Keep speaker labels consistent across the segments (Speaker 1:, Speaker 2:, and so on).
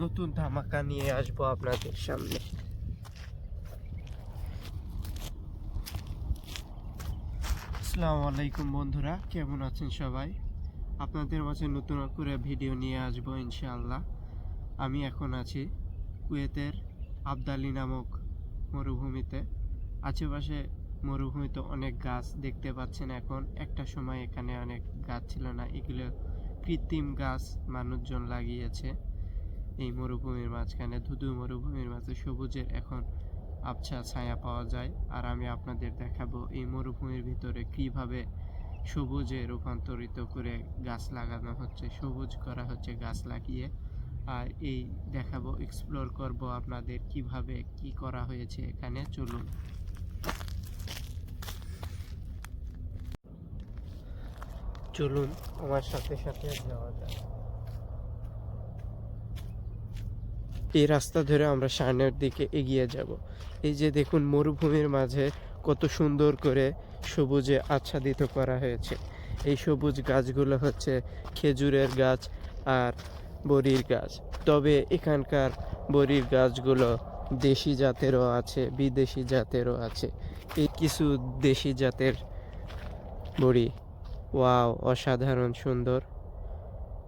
Speaker 1: নতুন ধামাকা নিয়ে আসবো আপনাদের সামনে। আসসালামু আলাইকুম বন্ধুরা, কেমন আছেন সবাই? আপনাদের মাঝে নতুন করে ভিডিও নিয়ে আসবো ইনশাআল্লাহ। আমি এখন আছি কুয়েতের আবদালি নামক মরুভূমিতে। আশেপাশে মরুভূমিতে অনেক গাছ দেখতে পাচ্ছেন। এখন একটা সময় এখানে অনেক গাছ ছিল না, এগুলো কৃত্রিম গাছ মানুষজন লাগিয়েছে। এই মরুভূমির মাঝখানে, ধুধু মরুভূমির মাঝে সবুজের এখন আবছা ছায়া পাওয়া যায়। আর আমি আপনাদের দেখাবো এই মরুভূমির ভিতরে কিভাবে সবুজে রূপান্তরিত করে গাছ লাগানো হচ্ছে, সবুজ করা হচ্ছে গাছ লাগিয়ে। আর এই দেখাবো, এক্সপ্লোর করব আপনাদের কিভাবে কি করা হয়েছে এখানে। চলুন। চলুন আমার সাথে সাথে যাওয়া যায়। এই রাস্তা ধরে আমরা সামনের দিকে এগিয়ে যাব। এই যে দেখুন, মরুভূমির মাঝে কত সুন্দর করে সবুজে আচ্ছাদিত করা হয়েছে। এই সবুজ গাছগুলো হচ্ছে খেজুরের গাছ আর বড়ির গাছ। তবে এখানকার বড়ির গাছগুলো দেশি জাতেরও আছে, বিদেশি জাতেরও আছে। এই কিছু দেশি জাতের বড়ি, ওয়াও, অসাধারণ সুন্দর।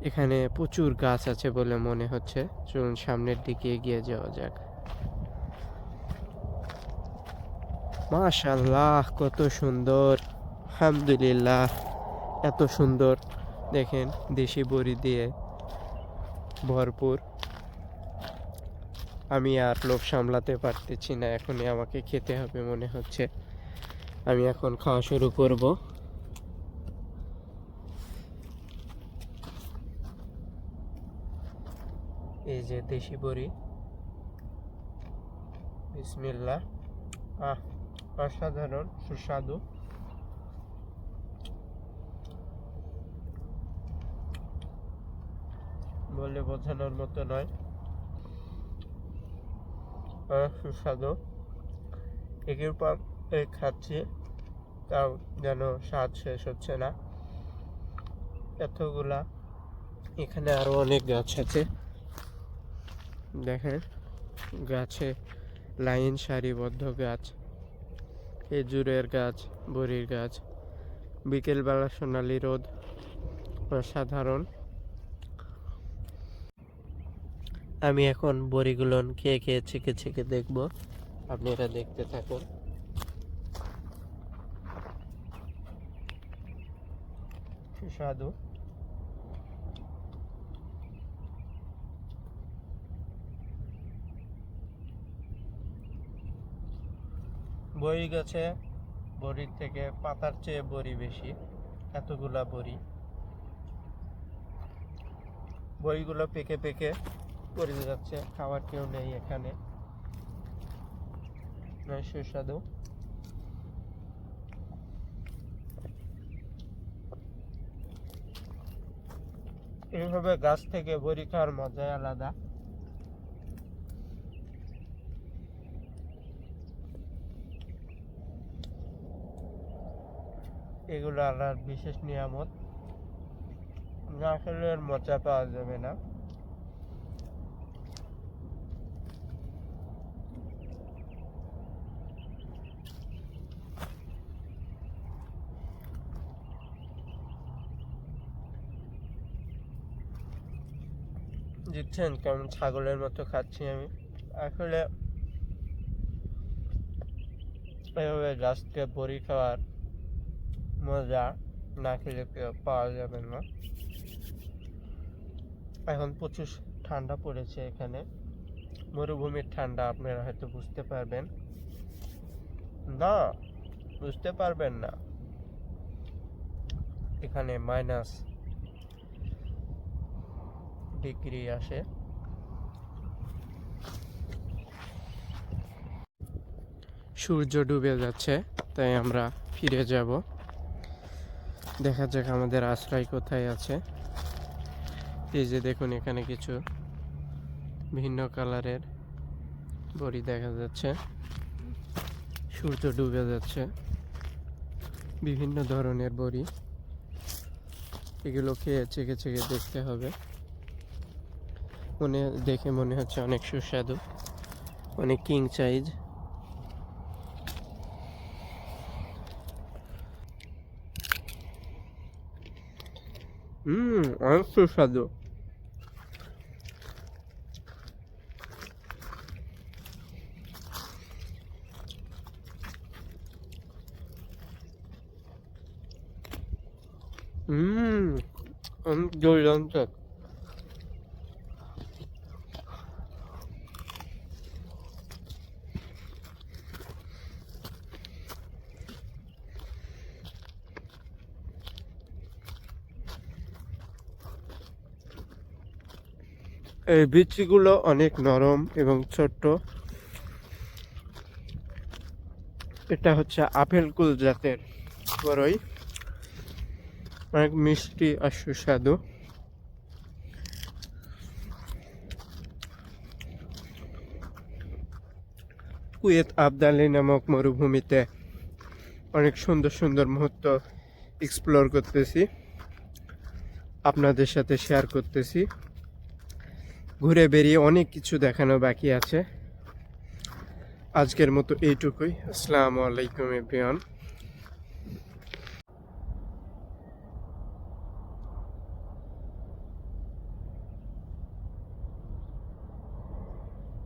Speaker 1: এখানে প্রচুর গাছ আছে বলে মনে হচ্ছে। চলুন সামনের দিকে এগিয়ে যাওয়া যাক। মাশাআল্লাহ, কত সুন্দর! আলহামদুলিল্লাহ, এত সুন্দর। দেখেন, দেশি বড়ি দিয়ে ভরপুর। আমি আর লোভ সামলাতে পারতেছি না, এখনই আমাকে খেতে হবে মনে হচ্ছে। আমি এখন খাওয়া শুরু করব। এই যে দেশি বড়ি, বিসমিল্লাহ। অসাধারণ সুস্বাদু। বলে বোঝানোর মতো নয়, সুস্বাদু। একের পর এক খাচ্ছি, তাও যেন স্বাদ শেষ হচ্ছে না, এতগুলা। এখানে আরো অনেক গাছ আছে, দেখেন, গাছে লাইন সারিবদ্ধ গাছ। খেজুরের গাছ, বড়ির গাছ। বিকেলবেলা সোনালি রোদ, অসাধারণ। আমি এখন বড়িগুলো খেয়ে খেয়ে ছেঁকে ছেঁকে দেখবো, আপনারা দেখতে থাকুন। সুস্বাদু। বড়ি গাছে বড়ির থেকে পাতার চেয়ে বড়ি বেশি, এতগুলা বড়ি। বড়িগুলো পেকে পেকে পড়ে যাচ্ছে, খাবার কেউ নেই এখানে। সুস্বাদু। এইভাবে গাছ থেকে বড়ি খাওয়ার মজাই আলাদা। এগুলো আল্লাহর বিশেষ নিয়ামত, না খেলে এর মজা পাওয়া যাবে না। দেখছেন কেমন ছাগলের মতো খাচ্ছি আমি। আসলে এভাবে গাছ থেকে বড়ি খাওয়ার মজা না খেলে পাওয়া যাবে না। এখন প্রচুর ঠান্ডা পড়েছে এখানে, মরুভূমির ঠান্ডা। আপনারা হয়তো বুঝতে পারবেন না, বুঝতে পারবেন না। এখানে -ডিগ্রি আসে। সূর্য ডুবে যাচ্ছে, তাই আমরা ফিরে যাব। দেখা যাক আমাদের আশ্রয় কোথায় আছে। এই যে দেখুন, এখানে কিছু ভিন্ন কালারের বড়ি দেখা যাচ্ছে। সূর্য ডুবে যাচ্ছে, বিভিন্ন ধরনের বড়ি। এগুলো খেয়ে চেখে চেখে দেখতে হবে। দেখে মনে হচ্ছে অনেক সুস্বাদু, অনেক কিং সাইজ। অনেক সুস্বাদু। অনেক দুর্দান্ত। এই বিচিগুলো অনেক নরম এবং ছোট্ট। এটা হচ্ছে আপেল কুল জাতের বড়ই, অনেক মিষ্টি আর সুস্বাদু। কুয়েত আবদালি নামক মরুভূমিতে অনেক সুন্দর সুন্দর মুহূর্ত এক্সপ্লোর করতেছি, আপনাদের সাথে শেয়ার করতেছি। ঘুরে বেরিয়ে অনেক কিছু দেখানো বাকি আছে। আজকের মতো এইটুকুই। আসসালামু আলাইকুম এভরিওয়ান।